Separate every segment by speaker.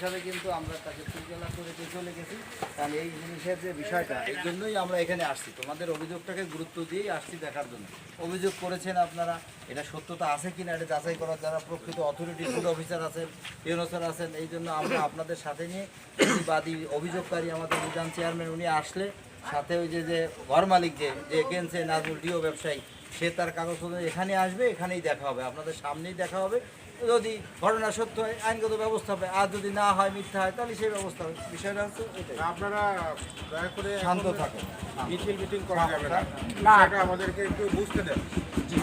Speaker 1: সাথে কিন্তু আমরা তাকে পরিচালনা করে দিয়ে চলে গেছি, কারণ এই জিনিসের যে বিষয়টা এই জন্যই আমরা এখানে আসছি, তোমাদের অভিযোগটাকে গুরুত্ব দিয়েই আসছি দেখার জন্য। অভিযোগ করেছেন আপনারা, এটা সত্যতা আছে কিনা এটা যাচাই করার যারা প্রকৃত অথরিটি ফুড অফিসার আছেন, ইউনোসার আছেন, এই জন্য আমরা আপনাদের সাথে নিয়ে বাদী অভিযোগকারী আমাদের উদ্যান চেয়ারম্যান উনি আসলে সাথে ওই যে ঘর মালিক যে এগেন্সে নাজমুল ডিও ব্যবসায়ী সে তার কাগজপত্র এখানে আসবে, এখানেই দেখা হবে, আপনাদের সামনেই দেখা হবে। যদি ঘটনা সত্য হয় আইনগত ব্যবস্থা হবে, আর যদি না হয় মিথ্যা হয় তাহলে সেই ব্যবস্থা হবে। বিষয়টা হচ্ছে এটাই।
Speaker 2: আপনারা দয়া করে
Speaker 1: শান্ত থাকেন,
Speaker 2: মিটিং করা যাবে না, এটা আমাদেরকে একটু বুঝতে দেন।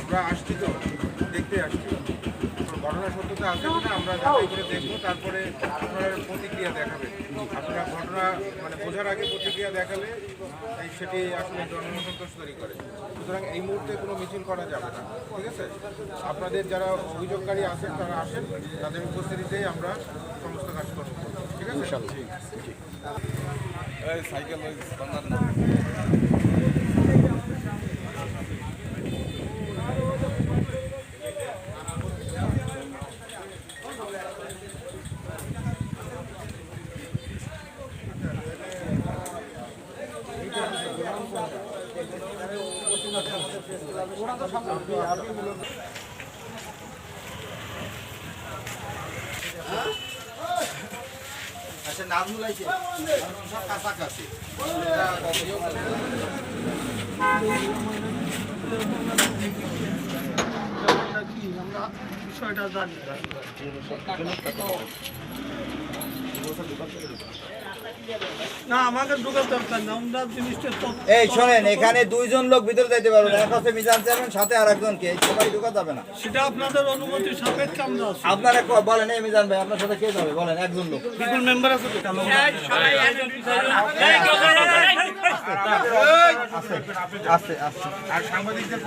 Speaker 2: আমরা আসছি তো দেখতে আসছি, ঘটনা সত্যতা আছে কিনা আমরা যাচাই করে দেখবো, তারপরে আপনার প্রতিক্রিয়া দেখাবে। আপনারা ঘটনা মানে বোঝার আগে প্রতিক্রিয়া দেখালে সেটি আসলে জনসন্তোষ তৈরি করে। সুতরাং এই মুহূর্তে কোনো মিছিল করা যাবে না, ঠিক আছে? আপনাদের যারা অভিযোগকারী আছেন তারা আসেন, তাদের উপস্থিতিতেই আমরা সমস্ত কাজ করব, ঠিক আছে?
Speaker 3: সাইকেল
Speaker 1: আচ্ছা নাজমুল আইছে সব কাছাকাছি
Speaker 4: আমরা বিষয়টা জানি না আমাকে ঢোকার দরকার না আমরা জিনিসটা
Speaker 1: এই শোনেন এখানে দুইজন লোক ভিতরে যাইতে পারবে না, এক হচ্ছে মিজান চেয়ারম্যান সাথে আর একজনকে, এই সবাই ঢোকা যাবে না।
Speaker 4: সেটা আপনাদের অনুমতি সাপেক্ষে আমরা আছি।
Speaker 1: আপনারা বলেন এই মিজান ভাই আপনার সাথে কে যাবে বলেন, একজন লোক
Speaker 4: পিপল মেম্বার আছে তো
Speaker 1: আস্তে আস্তে
Speaker 2: আর সাংবাদিকদের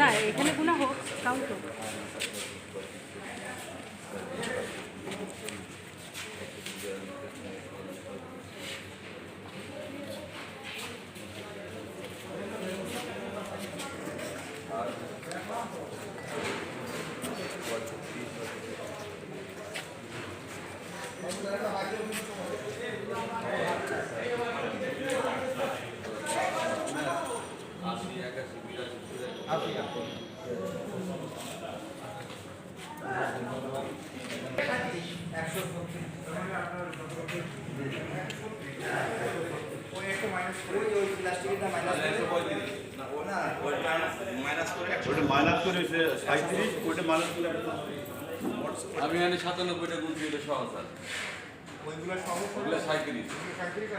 Speaker 5: না এখানে কোনো কাউন্ট
Speaker 3: আমি এখানে 97টা গুনছি, এটা সহজ স্যার।
Speaker 2: ওইগুলো সহ
Speaker 3: ওগুলো 37,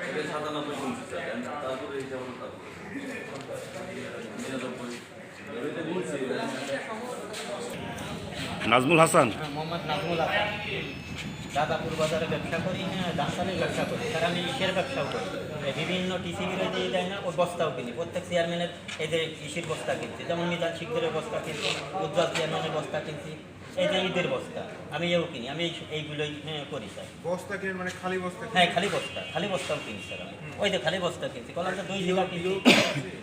Speaker 3: এটা 97 গুনছি স্যার। তারপরে হিসাব হলো তারপরে 99 এটা গুনছি।
Speaker 6: নাজমুল হাসান,
Speaker 7: মোহাম্মদ নাজমুল হাসান, দাদাপুর বাজারে ব্যবসা করি, হ্যাঁ ধানসালের ব্যবসা করি স্যার। আমি ইসের ব্যবসাও করি, এই বিভিন্ন টিসিবির যে দেয় না ওর বস্তাও কিনি। প্রত্যেক চেয়ারম্যানের এই যে ইসির বস্তা কিনছি, যেমন মিজান শিকদারের বস্তা কিনছি, উজ্জ্বল চেয়ারম্যানের বস্তা কিনছি, এই যে ঈদের বস্তা আমি এও কিনি। আমি এইগুলোই করি স্যার।
Speaker 2: বস্তা কিনে মানে খালি বস্তা
Speaker 7: হ্যাঁ খালি বস্তাও কিনি স্যার। আমি ওই যে খালি বস্তা কিনছি, কলামটা 2 জিলা কিনছি,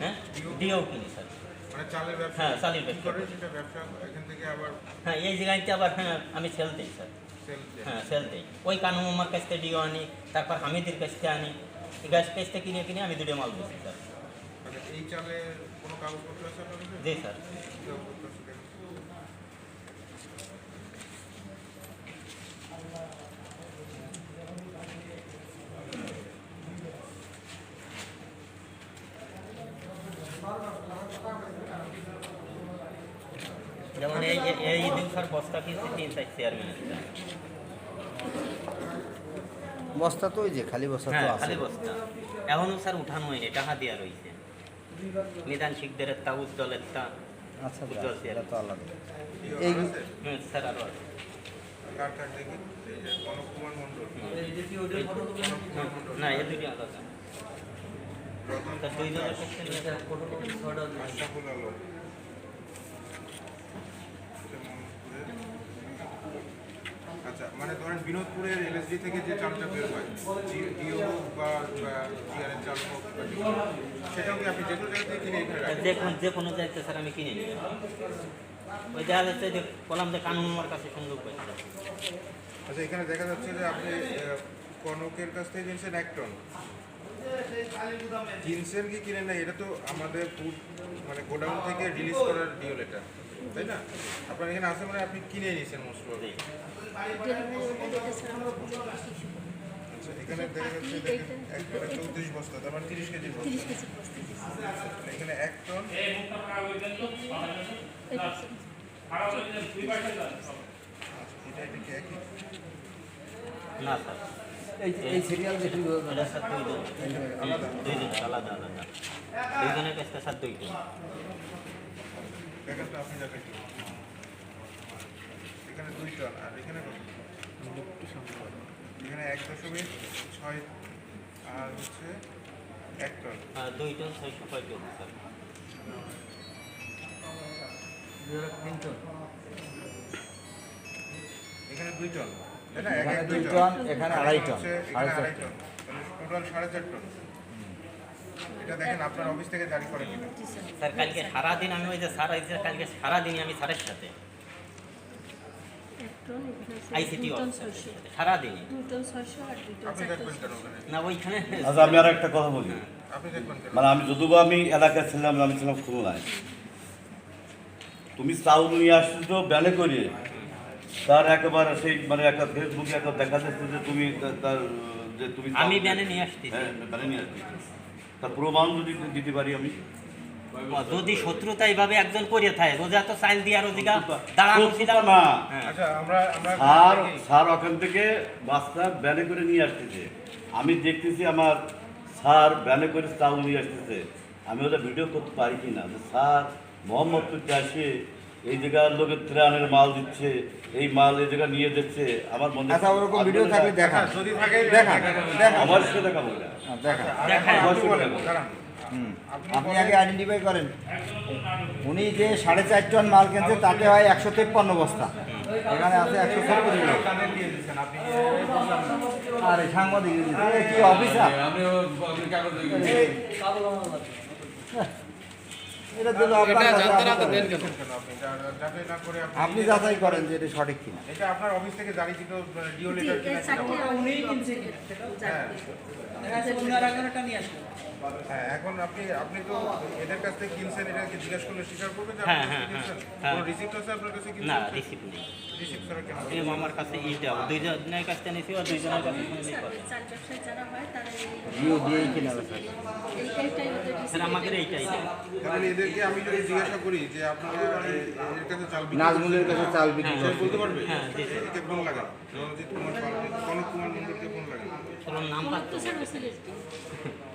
Speaker 7: হ্যাঁ ডিও কিনি স্যার।
Speaker 2: মানে চালের ব্যবসা,
Speaker 7: হ্যাঁ চালের ব্যবসা
Speaker 2: করে সেটা ব্যবসা এখান থেকে আবার
Speaker 7: হ্যাঁ এই জায়গাতে আবার হ্যাঁ আমি সেল দিই স্যার।
Speaker 2: সেল
Speaker 7: হ্যাঁ সেল দিই, ওই কানু মামার কাছ থেকে ডিও আনি, তারপর হামিদের কাছ থেকে আনি, এই গাছ কাছ থেকে কিনে আমি দুটো মাল দিচ্ছি স্যার।
Speaker 2: মানে এই চালের কোনো কাগজপত্র আছে আপনার কাছে?
Speaker 7: জি স্যার।
Speaker 2: কাগজপত্র আছে দেখুন।
Speaker 7: যেমন এই দিনকার বস্তা কিনছি 3-4 চেয়ারম্যানের।
Speaker 1: বস্তা তো ওই যে খালি বস্তা তো
Speaker 7: হ্যাঁ
Speaker 1: আছে।
Speaker 7: খালি বস্তা এখনও স্যার উঠানো হয়নি, টাকা দেওয়া রয়েছে। নিদান শিকদারের তা উজ্জ্বলের তা
Speaker 1: আচ্ছা
Speaker 7: উজ্জ্বল
Speaker 1: এটা তো আলাদা।
Speaker 2: এই
Speaker 1: এই
Speaker 7: স্যার আরও আছে।
Speaker 2: কার কার দেখি এই যে কনককুমার মণ্ডল,
Speaker 7: না এ দুটি আলাদা। তার 2000 টাকা নিয়ে
Speaker 2: আশরাফুল আলম, এটা মোহাম্মদপুরের। আচ্ছা মানে ধরেন বিনোদপুরের এলএসডি থেকে যে চালটা বের হয় ডিও বা জিআরের চাল হোক বা ডিও, সেটাও কি আপনি যে কোনো জায়গা থেকে কিনে এখানে রাখেন?
Speaker 7: যে কোনো জায়গাতে স্যার আমি কিনে নিই। ওই দেখা যাচ্ছে যে কলাম যে কানুন আমার কাছে সুন্দর পাইছে।
Speaker 2: আচ্ছা এখানে দেখা যাচ্ছে যে আপনি কনকের কাছ থেকে কিনছেন 1 টন, কিনছেন কি কিনেন না এটা তো আমাদের ফুড মানে গোডাউন থেকে রিলিজ করার ডিওল এটা, তাই না? আপনার এখানে আছে মানে আপনি কিনে নিয়েছেন মোস্ট প্রবাবলি। আচ্ছা, এখানে দেখা যাচ্ছে দেখেন একটা 34 বস্তা, তার মানে 30 কেজির বস্তা। এখানে 1 টন। এটা কি একই?
Speaker 7: না স্যার,
Speaker 1: এই সিরিয়াল দেখি
Speaker 7: এটা স্যার দুইজন, আলাদা আলাদা দুইজনের কাছে স্যার দুইজন।
Speaker 2: দেখেন তো আপনি যাবেন এখানে 2 টন আর এখানে কত? এখানে 1.6 আর হচ্ছে 1 টন।
Speaker 7: 2 ton 605 KG sir.
Speaker 2: এখানে 2 টন, তাই না?
Speaker 1: এখানে
Speaker 2: 2
Speaker 1: 2 টন, এখানে 2.5 টন,
Speaker 2: এখানে 2.5 টন, টোটাল 4.5 টন। এটা দেখেন আপনার অফিস থেকে জারি করে কিনা।
Speaker 7: স্যার কালকে সারাদিন আমি ওই যে স্যার আইছে, কালকে সারাদিনই আমি স্যারের সাথে আইসিটি সারাদিনই।
Speaker 2: আপনি দেখবেন কেন ওখানে?
Speaker 7: না ওইখানে
Speaker 6: আচ্ছা আমি আর একটা কথা বলি,
Speaker 2: আপনি দেখবেন কেন?
Speaker 6: মানে আমি যদিও আমি এলাকায় ছিলাম, আমি ছিলাম খুলনায়। তুমি চাউল নিয়ে আসছো ব্যানে করে, তার একেবারে সেই মানে একটা ফেসবুকে একটা দেখা যাচ্ছে যে তুমি তার যে তুমি
Speaker 7: আমি ব্যানে নিয়ে আসতেছি।
Speaker 6: হ্যাঁ ব্যানে নিয়ে আসছি, তার প্রমাণ যদি দিতে পারি আমি।
Speaker 7: যদি শত্রুতা এইভাবে একজন করে থাকে, রোজা তো চাইল দিয়া রোজিকা দাঁড়ানো ছিল
Speaker 6: না,
Speaker 7: হ্যাঁ।
Speaker 2: আচ্ছা আমরা
Speaker 6: স্যার ওখান থেকে বাসটা ব্যানে করে নিয়ে আসতেছে, আমি দেখতেছি আমার স্যার ব্যানে করে চাউল নিয়ে আসতেছে। আমি ওটা ভিডিও করতে পারি কি না যে স্যার মোহাম্মদপুরকে আসে এই জায়গার লোকের ত্রাণের মাল দিচ্ছে, এই মাল এই জায়গা নিয়ে যাচ্ছে। আমার মনে
Speaker 1: আচ্ছা ওরকম ভিডিও থাকলে দেখা
Speaker 2: যদি থাকে
Speaker 1: দেখা দেখা
Speaker 6: আমার সাথে দেখাবো এটা।
Speaker 1: দেখা
Speaker 7: দেখায়।
Speaker 6: আমার সাথে
Speaker 2: বলেন,
Speaker 6: দেখাবো।
Speaker 2: দাঁড়ান।
Speaker 1: আপনি আগে আইডেন্টিফাই করেন। উনি যে 4.5 টন মাল কিনছে তাতে হয় 153 বস্তা, এখানে আছে 170 কিলো।
Speaker 2: কানে দিয়ে দিচ্ছেন আপনি।
Speaker 1: আরে সাংবাদিক কি অফিসার, এটা তো আপনার কাছে
Speaker 2: কেন আপনি যাচাই না করে
Speaker 1: আপনি যাচাই করেন যে এটা সঠিক কিনা।
Speaker 2: এটা আপনার অফিস থেকে জারিকৃত ডিও লেটার কিনা? হ্যাঁ, এখন আপনি তো এদের কাছ থেকে কিনছেন, এটা কি জিজ্ঞাসা করলে স্বীকার করবেন যে আপনি
Speaker 7: হ্যাঁ, হ্যাঁ,
Speaker 2: কিনছেন?
Speaker 7: হ্যাঁ।
Speaker 2: কোনো রিসিপ্ট আছে আপনার কাছে
Speaker 7: না
Speaker 2: কিনছেন?
Speaker 7: রিসিপ্ট নেই।
Speaker 2: রিসিপ্ট ছাড়া কেন?
Speaker 7: এই আমার কাছে এইটা দুইজনের কাছে নিয়েছি, আর দুইজনের কাছে
Speaker 1: জিও দিয়েই কিনা
Speaker 7: স্যার আমাদের এইটাই দেয়।
Speaker 2: তাহলে এদেরকে আমি যদি জিজ্ঞাসা করি যে আপনারা এর কাছে চাল বিক্রি
Speaker 1: নাজমুলের কাছে চাল বিক্রি
Speaker 2: সে বলতে পারবে?
Speaker 7: হ্যাঁ, জি, জি।
Speaker 2: একে ফোন লাগান, রণজিৎ কুমার পাল, কনক কুমার মন্ডলকে ফোন লাগান।
Speaker 7: চলুন নাম্বার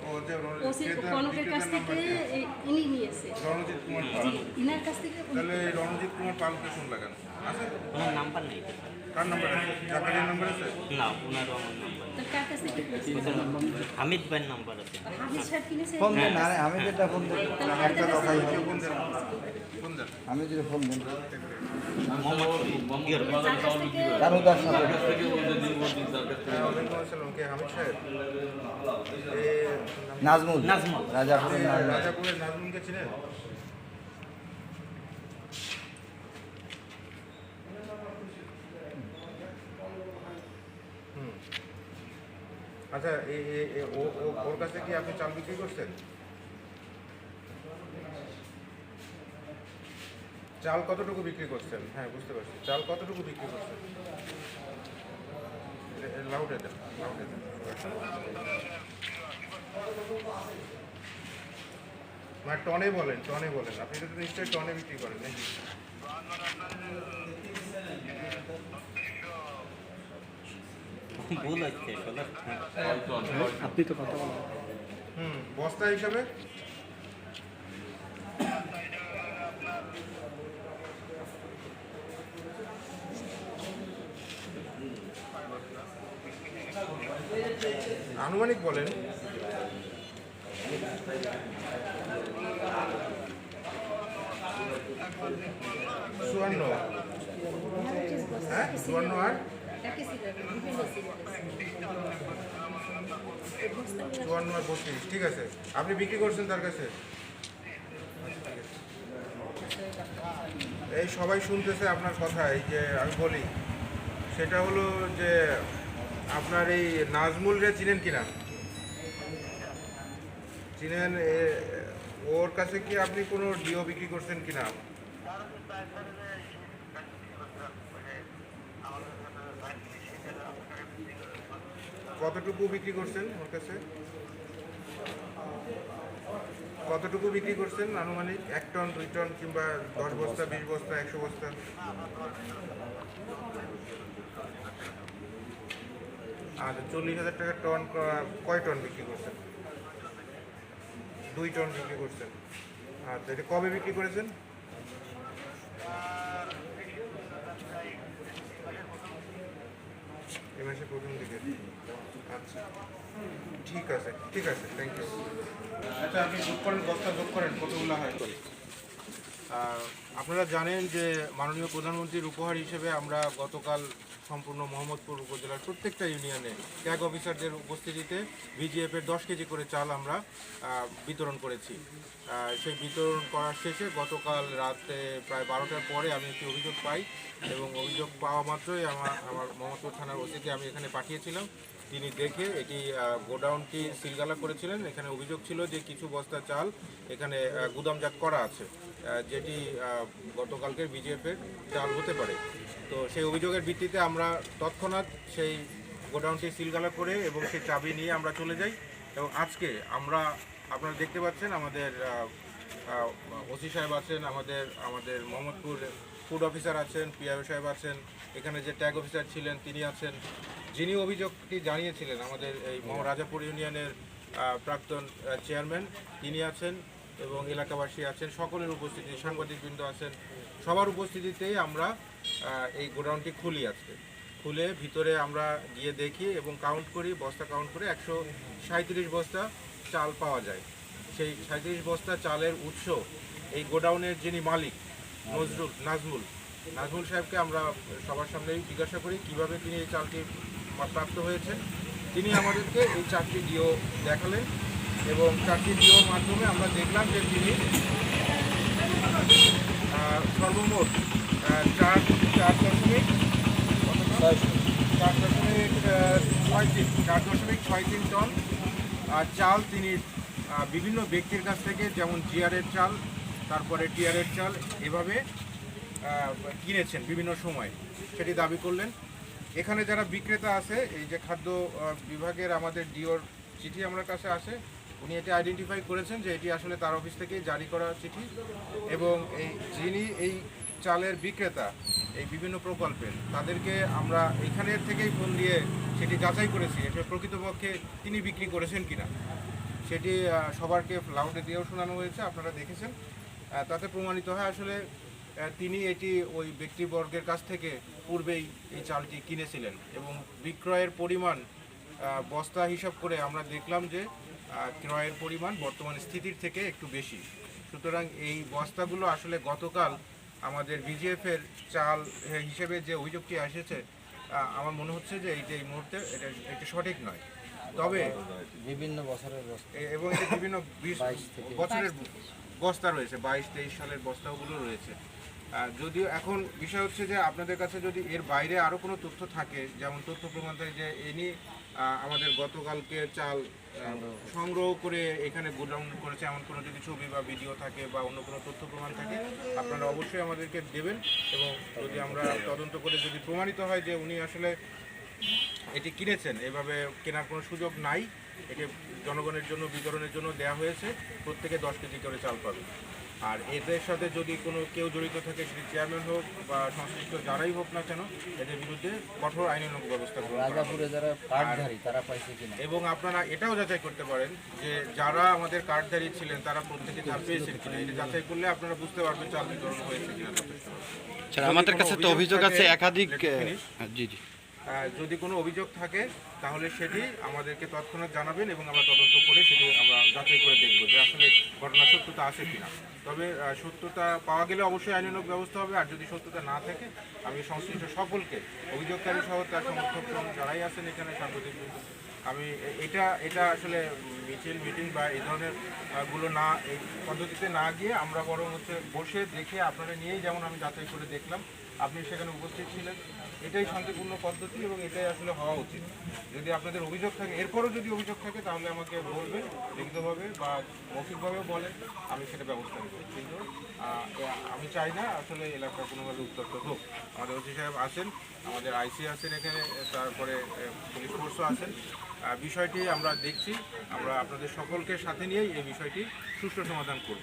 Speaker 2: ও যে
Speaker 5: কনকের কাছ থেকে ইনি নিয়েছে,
Speaker 2: রণজিৎ কুমার পাল,
Speaker 5: ইনার কাছ থেকে
Speaker 2: তাহলে রণজিৎ কুমার পালকে ফোন লাগান। আছে?
Speaker 7: ওনার নাম্বার নেই তো।
Speaker 2: কার নাম্বার আছে? জাকারিয়ার নাম্বার আছে?
Speaker 7: না ওনারও আমার নাম্বার
Speaker 5: তো কার কাছ থেকে কিনেছে?
Speaker 7: হামিদ ভাইয়ের নাম্বার আছে।
Speaker 5: হামিদ সাহেব কিনেছে।
Speaker 1: ফোন দেন, আরে আমি যেটা ফোন দেন একটা কথাই হয়।
Speaker 2: ফোন দেন, ফোন দেন।
Speaker 1: আমি যদি ফোন দেন
Speaker 7: ইয়ের ভাই।
Speaker 5: তার কাছ থেকে
Speaker 1: তার উদার সাথে
Speaker 2: হ্যাঁ, ওয়ালাইকুম আসসালাম। কে হামিদ সাহেব?
Speaker 1: নাজমুল
Speaker 7: নাজমুল।
Speaker 1: রাজাপুরের নাজমুল।
Speaker 2: রাজাপুরের নাজমুলকে চিনেন? আচ্ছা, ওর কাছে কি আপনি চাল বিক্রি করছেন? চাল কতটুকু বিক্রি করছেন? হ্যাঁ বুঝতে পারছি। চাল কতটুকু বিক্রি করছেন? লাউডে দেন, লাউডে দেন। মানে টনে বলেন, টনে বলেন। আপনি তো নিশ্চয়ই টনে বিক্রি করেন নাকি?
Speaker 7: ভুল হচ্ছে আসলে।
Speaker 2: বস্তা হিসাবে আনুমানিক বলেন। চুয়ান্ন, হ্যাঁ 54 আর 54 আর 32, ঠিক আছে। আপনি বিক্রি করছেন তার কাছে? এই সবাই শুনতেছে আপনার কথা। এই যে আমি বলি সেটা হলো যে আপনার এই নাজমুল রে চিনেন কিনা? চিনেন ওর কাছে কি আপনি কোনো ডিও বিক্রি করছেন কিনা? কতটুকু বিক্রি করছেন ওর কাছে? কতটুকু বিক্রি করছেন আনুমানিক? 1 টন, 2 টন, কিংবা 10 বস্তা, 20 বস্তা, 100 বস্তা? আচ্ছা, 40,000 টাকা টন। কয় টন বিক্রি করছেন? 2 টন বিক্রি করছেন। আচ্ছা, এটা কবে বিক্রি করেছেন? এই মাসের প্রথম দিকে। আচ্ছা, ঠিক আছে, ঠিক আছে, থ্যাংক ইউ। আচ্ছা, আপনি যোগ করেন, বস্তা যোগ করেন, কতগুলো হয়? আপনারা জানেন যে মাননীয় প্রধানমন্ত্রীর উপহার হিসেবে আমরা গতকাল সম্পূর্ণ মোহাম্মদপুর উপজেলার প্রত্যেকটা ইউনিয়নে ট্যাগ অফিসারদের উপস্থিতিতে ভিজিএফের 10 কেজি করে চাল আমরা বিতরণ করেছি। সেই বিতরণ করার শেষে গতকাল রাতে প্রায় 12টার পরে আমি একটি অভিযোগ পাই, এবং অভিযোগ পাওয়া মাত্রই আমার মোহাম্মদপুর থানার ওসিকে আমি এখানে পাঠিয়েছিলাম। তিনি দেখে এটি গোডাউনটি সিলগালা করেছিলেন। এখানে অভিযোগ ছিল যে কিছু বস্তা চাল এখানে গুদামজাত করা আছে, যেটি গতকালকের বিজিএফের চাল হতে পারে। তো সেই অভিযোগের ভিত্তিতে আমরা তৎক্ষণাৎ সেই গোডাউনটি সিলগালা করে এবং সেই চাবি নিয়ে আমরা চলে যাই। এবং আজকে আপনারা দেখতে পাচ্ছেন আমাদের ওসি সাহেব আছেন, আমাদের মোহাম্মদপুর ফুড অফিসার আছেন, পিআইও সাহেব আছেন, এখানে যে ট্যাগ অফিসার ছিলেন তিনি আছেন, যিনি অভিযোগটি জানিয়েছিলেন আমাদের এই রাজাপুর ইউনিয়নের প্রাক্তন চেয়ারম্যান তিনি আছেন, এবং এলাকাবাসী আছেন, সকলের উপস্থিতি, সাংবাদিকবৃন্দ আছেন, সবার উপস্থিতিতেই আমরা এই গোডাউনটি খুলি। আজকে খুলে ভিতরে আমরা গিয়ে দেখি এবং কাউন্ট করি, বস্তা কাউন্ট করে 137 বস্তা চাল পাওয়া যায়। সেই 37 বস্তা চালের উৎস এই গোডাউনের যিনি মালিক নাজমুল সাহেবকে আমরা সবার সামনেই জিজ্ঞাসা করি কিভাবে তিনি এই চালটি প্রাপ্ত হয়েছেন। তিনি আমাদেরকে এই 4টি ডিও দেখালেন, এবং 4টি ডিওর মাধ্যমে আমরা দেখলাম যে তিনি সর্বমোট 4.63 টন চাল তিনি বিভিন্ন ব্যক্তির কাছ থেকে, যেমন জিআরের চাল, তারপরে টিআরের চাল, এভাবে কিনেছেন বিভিন্ন সময়, সেটি দাবি করলেন। এখানে যারা বিক্রেতা আছে, এই যে খাদ্য বিভাগের আমাদের ডিওর চিঠি আমার কাছে আসে, উনি এটি আইডেন্টিফাই করেছেন যে এটি আসলে তার অফিস থেকে জারি করা চিঠি, এবং যিনি এই চালের বিক্রেতা এই বিভিন্ন প্রকল্পের, তাদেরকে আমরা এখানের থেকেই ফোন দিয়ে সেটি যাচাই করেছি এটা প্রকৃতপক্ষে তিনি বিক্রি করেছেন কিনা। সেটি সবারকে লাউডে দিয়েও শোনানো হয়েছে, আপনারা দেখেছেন। তাতে প্রমাণিত হয় আসলে তিনি এটি ওই ব্যক্তিবর্গের কাছ থেকে পূর্বেই এই চালটি কিনেছিলেন, এবং বিক্রয়ের পরিমাণ বস্তা হিসাব করে আমরা দেখলাম যে ক্রয়ের পরিমাণ বর্তমান স্থিতির থেকে একটু বেশি। সুতরাং এই বস্তাগুলো আসলে গতকাল আমাদের ভিজিএফের চাল হিসেবে যে অভিযোগটি এসেছে, আমার মনে হচ্ছে যে এই মুহূর্তে এটা সঠিক নয়। তবে
Speaker 1: বিভিন্ন বছরের
Speaker 2: এবং এতে বিভিন্ন বছরের বস্তা রয়েছে, 22-23 সালের বস্তাগুলো রয়েছে। যদিও এখন বিষয় হচ্ছে যে আপনাদের কাছে যদি এর বাইরে আরও কোনো তথ্য থাকে, যেমন তথ্য প্রমাণ থাকে যে ইনি আমাদের গতকালকে চাল সংগ্রহ করে এখানে গোডাউন করেছে, এমন কোনো যদি ছবি বা ভিডিও থাকে বা অন্য কোনো তথ্য প্রমাণ থাকে, আপনারা অবশ্যই আমাদেরকে দেবেন। এবং যদি আমরা তদন্ত করে যদি প্রমাণিত হয় যে উনি আসলে এটি কিনেছেন, এভাবে কেনার কোনো সুযোগ নাই, এটি জনগণের জন্য বিতরণের জন্য দেওয়া হয়েছে, প্রত্যেকে 10 কেজি করে চাল পাবে। আর এদের সাথে যদি কোনো কেউ জড়িত থাকে, সেটি চেয়ারম্যান হোক বা সংশ্লিষ্ট যারাই হোক না কেন, এদের বিরুদ্ধে কঠোর আইনানুগ ব্যবস্থা গ্রহণ করা হবে।
Speaker 1: যারা কার্ডধারী তারা পাইছে কিনা,
Speaker 2: এবং আপনারা এটাও যাচাই করতে পারেন যে যারা আমাদের কার্ডধারী ছিলেন তারা প্রত্যেকে চাল পেয়েছেন কিনা। এটা যাচাই করলে আপনারা বুঝতে পারবেন চাল বিতরণ হয়েছে কিনা। যথেষ্ট
Speaker 8: আমাদের কাছে তো অভিযোগ আছে একাধিক। জি জি,
Speaker 2: যদি কোনো অভিযোগ থাকে তাহলে সেটি আমাদেরকে তৎক্ষণাৎ জানাবেন, এবং আমরা তদন্ত করে সেটি আমরা যাচাই করে দেখব যে আসলে ঘটনার সত্যতা আছে কিনা। তবে সত্যতা পাওয়া গেলে অবশ্যই আইনানুগ ব্যবস্থা হবে, আর যদি সত্যতা না থাকে আমি সংশ্লিষ্ট সকলকে, অভিযোগকারী সহ তার সমর্থক যারাই আছেন এখানে সাংবাদিক, আমি এটা আসলে মিটিং বা এই ধরনের গুলো না, এই পদ্ধতিতে না গিয়ে আমরা বরং হচ্ছে বসে দেখে আপনারা নিয়েই, যেমন আমি যাচাই করে দেখলাম আপনি সেখানে উপস্থিত ছিলেন। এটাই শান্তিপূর্ণ পদ্ধতি এবং এটাই আসলে হওয়া উচিত। যদি আপনাদের অভিযোগ থাকে, এরপরও যদি অভিযোগ থাকে তাহলে আমাকে বলবেন লিখিতভাবে বা মৌখিকভাবেও বলেন, আমি সেটা ব্যবস্থা নেব। কিন্তু আমি চাই না আসলে এলাকা কোনোভাবে উত্তপ্ত হোক। আমাদের ওসি সাহেব আছেন, আমাদের আইসি আছেন এখানে, তারপরে পুলিশ ফোর্সও আছেন। বিষয়টি আমরা দেখছি, আমরা আপনাদের সকলকে সাথে নিয়েই এই বিষয়টি সুষ্ঠু সমাধান করব।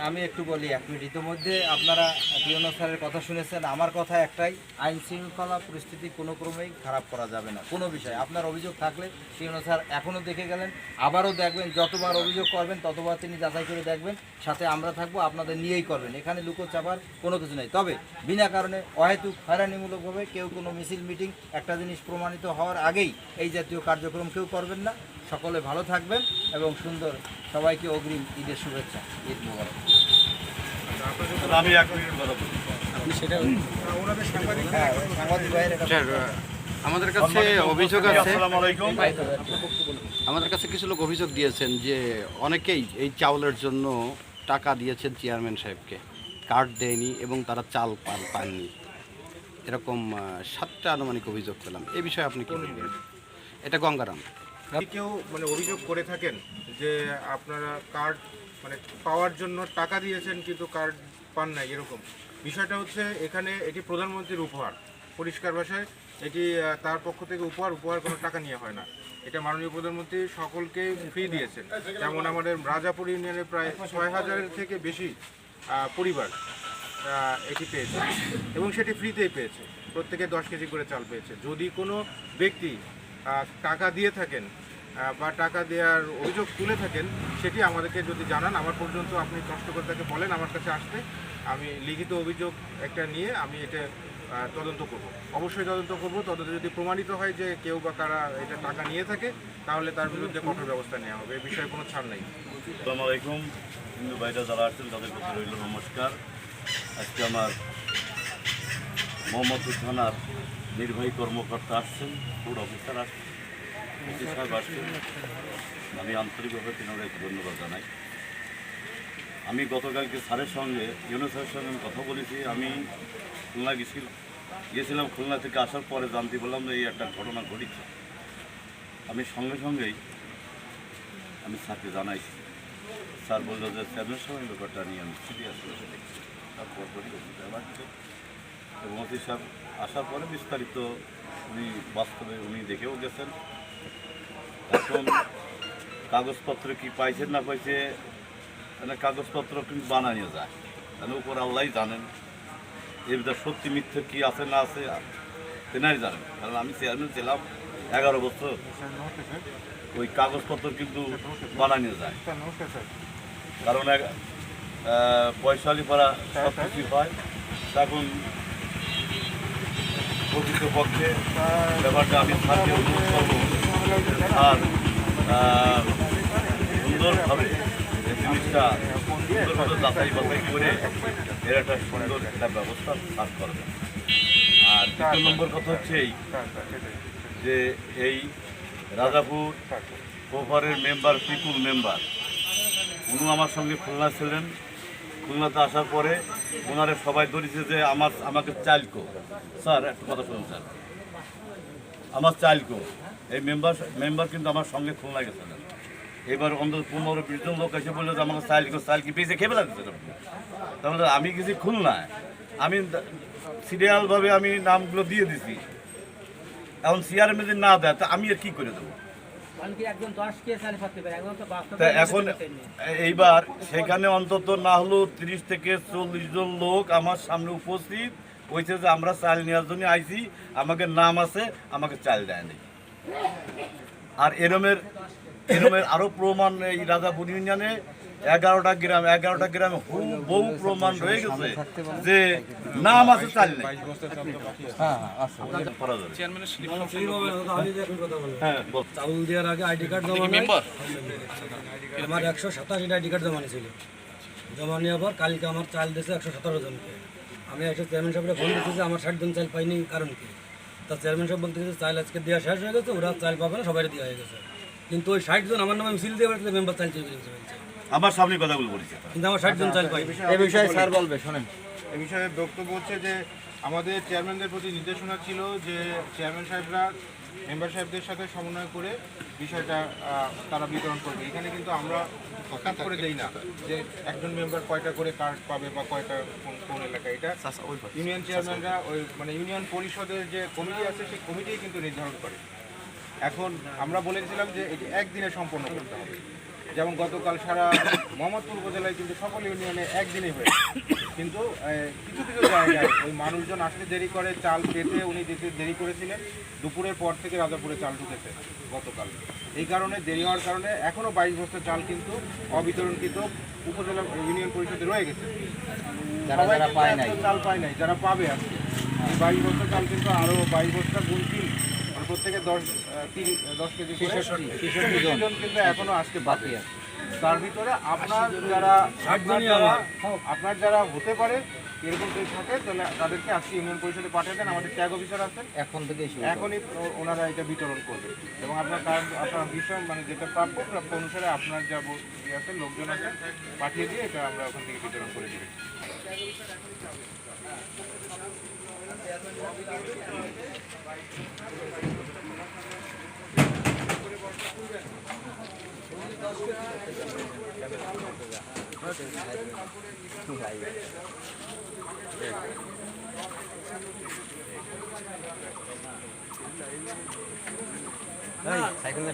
Speaker 1: আমি একটু বলি 1 মিনিট। ইতিমধ্যে আপনারা পিওনো স্যারের কথা শুনেছেন। আমার কথা একটাই, আইন শৃঙ্খলা পরিস্থিতি কোনো ক্রমেই খারাপ করা যাবে না। কোনো বিষয় আপনার অভিযোগ থাকলে পিওনো স্যার এখনও দেখে গেলেন, আবারও দেখবেন। যতবার অভিযোগ করবেন ততবার তিনি যাচাই করে দেখবেন, সাথে আমরা থাকবো, আপনাদের নিয়েই করবেন। এখানে লুকোচাপার কোনো কিছু নেই। তবে বিনা কারণে অহেতুক হয়রানিমূলকভাবে কেউ কোনো মিছিল মিটিং, একটা জিনিস প্রমাণিত হওয়ার আগেই এই জাতীয় কার্যক্রম কেউ করবেন না। সকলে ভালো থাকবেন এবং সুন্দর, সবাইকে অগ্রিম ঈদের শুভেচ্ছা। ঈদ মোবারক।
Speaker 6: আমি 1 মিনিট কথা বলি।
Speaker 2: ওনাদের সাংবাদিক
Speaker 1: সাংবাদিক ভাইয়ের এটা
Speaker 8: আমাদের কাছে অভিযোগ আছে,
Speaker 6: আসসালামু আলাইকুম।
Speaker 8: আমাদের কাছে কিছু লোক অভিযোগ দিয়েছেন যে অনেকেই এই চাউলের জন্য টাকা দিয়েছেন চেয়ারম্যান সাহেবকে, কার্ড দেয়নি এবং তারা চাল পাননি। এরকম 7টা আনুমানিক অভিযোগ পেলাম। এই বিষয়ে আপনি কি বলবেন? এটা গঙ্গারাম।
Speaker 2: যদি কেউ অভিযোগ করে থাকেন যে আপনারা কার্ড পাওয়ার জন্য টাকা দিয়েছেন কিন্তু কার্ড পান নাই, এরকম বিষয়টা হচ্ছে এখানে এটি প্রধানমন্ত্রীর উপহার। পরিষ্কার ভাষায় এটি তার পক্ষ থেকে উপহার কোনো টাকা নিয়ে হয় না। এটা মাননীয় প্রধানমন্ত্রী সকলকে ফ্রি দিয়েছেন। যেমন আমাদের রাজাপুর ইউনিয়নে প্রায় 6000-এর থেকে বেশি পরিবার এটি পেয়েছে এবং সেটি ফ্রিতেই পেয়েছে। প্রত্যেকে 10 কেজি করে চাল পেয়েছে। যদি কোনো ব্যক্তি টাকা দিয়ে থাকেন বা টাকা দেওয়ার অভিযোগ তুলে থাকেন, সেটি আমাদেরকে যদি জানান। আমার পর্যন্ত আপনি কষ্ট করে তাকে বলেন আমার কাছে আসতে, আমি লিখিত অভিযোগ একটা নিয়ে আমি এটা তদন্ত করব। অবশ্যই তদন্ত করব। তদন্তে যদি প্রমাণিত হয় যে কেউ বা কারা এটা টাকা নিয়ে থাকে, তাহলে তার বিরুদ্ধে কঠোর ব্যবস্থা নেওয়া হবে। এই বিষয়ে কোনো ছাড় নেই।
Speaker 6: আসসালামু আলাইকুম। হিন্দু ভাইরা যারা আসছেন তাদের প্রতি রইল নমস্কার। আজকে আমার মোহাম্মদপুর থানার নির্বাহী কর্মকর্তা আসছেন, ফুড অফিসার আসছেন, ওসি সাহেব আসছেন। আমি আন্তরিকভাবে তিনাদেরকে ধন্যবাদ জানাই। আমি গতকালকে স্যারের সঙ্গে, ইউনো স্যারের সঙ্গে আমি কথা বলেছি। আমি খুলনা গিয়েছিলাম। খুলনা থেকে আসার পরে জানতে পারলাম যে এই একটা ঘটনা ঘটেছে। আমি সঙ্গে সঙ্গেই আমি স্যারকে জানাইছি। স্যার বলল যে চেয়ারম্যান সাহেব ব্যাপারটা নিয়ে আমি সিরিয়াসভাবে দেখছি। তারপর এবং ওসি সাহেব আসার পরে বিস্তারিত উনি বাস্তবে উনি দেখেও গেছেন। এখন কাগজপত্র কি পাইছেন না পাইছে, মানে কাগজপত্র কিন্তু বানানো যায়, তাহলে উপর আল্লাহ জানেন। এর ভিতরে সত্যি মিথ্যে কী আছে না আছে তেনাই জানেন। কারণ আমি চেয়ারম্যান ছিলাম 11 বছর। ওই কাগজপত্র কিন্তু বানানো যায়, কারণ পয়সালি পাড়া সব কিছু হয়। তখন প্রকৃতপক্ষে ব্যাপারটা আমি স্যারকে অনুরোধ করবো, স্যার সুন্দরভাবে এই জিনিসটা সুন্দরভাবে যাচাই বাছাই করে এর একটা সুন্দর একটা ব্যবস্থা স্যার করবেন। আর 2 নম্বর কথা হচ্ছে এই যে এই রাজাপুর কোপারের মেম্বার, পিপুল মেম্বার, উনি আমার সঙ্গে খুলনা ছিলেন। খুলনাতে আসার পরে ওনারা সবাই ধরেছে যে আমাকে চাইলকো। স্যার একটা কথা শুনুন স্যার, আমার চাইলকো এই মেম্বার কিন্তু আমার সঙ্গে খুলনা গেছিলেন। এবার অন্তত 15-20 জন লোক এসে বললো যে আমাকে চাইল কি পেয়েছে খেয়ে লাগছে। তাহলে আমি গেছি খুলনায়, আমি সিরিয়ালভাবে আমি নামগুলো দিয়ে দিছি। এখন সিআরএম যদি না দেয় তা আমি আর কী করে দেবো? তা এখন এইবার সেখানে অন্তত না হলেও 30 থেকে 40 জন লোক আমার সামনে উপস্থিত হয়েছে যে আমরা চাল নেওয়ার জন্য আইছি, আমাকে নাম আছে, আমাকে চাল দেয়নি। আর এরমের আরও প্রমাণ এই রাজাপুর ইউনিয়নে 11টা গ্রামে বহু প্রমাণ রয়ে গেছে যে নাম আছে চাল নেই।
Speaker 4: চাউল দেওয়ার আগে আইডি কার্ড জমা নেয়। আমার 187টা আইডি কার্ড জমা নিয়েছিল। জমা নেওয়ার পর কালকে আমার চাল দিয়েছে 117 জনকে। আমি একটা চেয়ারম্যান সাহেবকে ফোন দিচ্ছি যে আমার 60 জন চাল পাইনি, কারণ কি? তা চেয়ারম্যান সাহেব বলতে চাল আজকে দেওয়া শেষ হয়ে গেছে, ওরা চাল পাবে না, সবাই দেওয়া হয়ে গেছে। কিন্তু ওই 60 জন আমার নামে মিছিল দিয়ে বেড়াতে মেম্বার চাল চেয়ে গেছে,
Speaker 6: আমার সামনে কথাগুলো বলেছে,
Speaker 4: কিন্তু আমার 60 জন চাল পাই।
Speaker 1: এই বিষয়ে স্যার বলবে, শোনেন।
Speaker 2: এই বিষয়ে বক্তব্য হচ্ছে যে আমাদের চেয়ারম্যানদের প্রতি নির্দেশনা ছিল যে চেয়ারম্যান সাহেবরা মেম্বার সাহেবদের সাথে সমন্বয় করে বিষয়টা তারা বিতরণ করবে। এখানে কিন্তু আমরা হঠাৎ করে দেই না যে একজন মেম্বার কয়টা করে কার্ড পাবে বা কয়টা কোন এলাকায়। এটা ইউনিয়ন চেয়ারম্যানরা ওই মানে ইউনিয়ন পরিষদের যে কমিটি আছে সেই কমিটি কিন্তু নির্ধারণ করে। এখন আমরা বলেছিলাম যে এটি একদিনে সম্পন্ন করতে হবে। যেমন গতকাল সারা মোহাম্মদপুর উপজেলায় কিন্তু সকল ইউনিয়নে একদিনেই হয়েছে, কিন্তু কিছু কিছু জায়গায় ওই মানুষজন আসতে দেরি করে, চাল পেতে উনি দিতে দেরি করেছিলেন। দুপুরের পর থেকে রাজাপুরে চাল ঢুকেছে গতকাল। এই কারণে দেরি হওয়ার কারণে এখনও 22 বস্তা চাল কিন্তু অবিতরণকৃত উপজেলা ইউনিয়ন পরিষদে রয়ে গেছে। সবাই চাল পায় নাই, যারা পাবে আজকে এই 22 বস্তা চাল কিন্তু আরও 22 বস্তা গুণ 3 মানে প্রত্যেকে 10 কেজি করে 63 জন কিন্তু এখনও আজকে বাকি আছে। তার ভিতরে আপনার যারা হতে পারে এরকম যদি থাকে তাহলে তাদেরকে আজকে ইউনিয়ন পরিষদে পাঠিয়ে দেন। আমাদের ট্যাগ অফিসার আছেন, এখনই ওনারা এটা বিতরণ করবে এবং আপনার বিষয় মানে যেটা প্রাপ্য অনুসারে আপনার যা আছে লোকজন আছে পাঠিয়ে দিয়ে এটা আমরা ওখান থেকে বিতরণ করে দিই।
Speaker 7: সাইকেল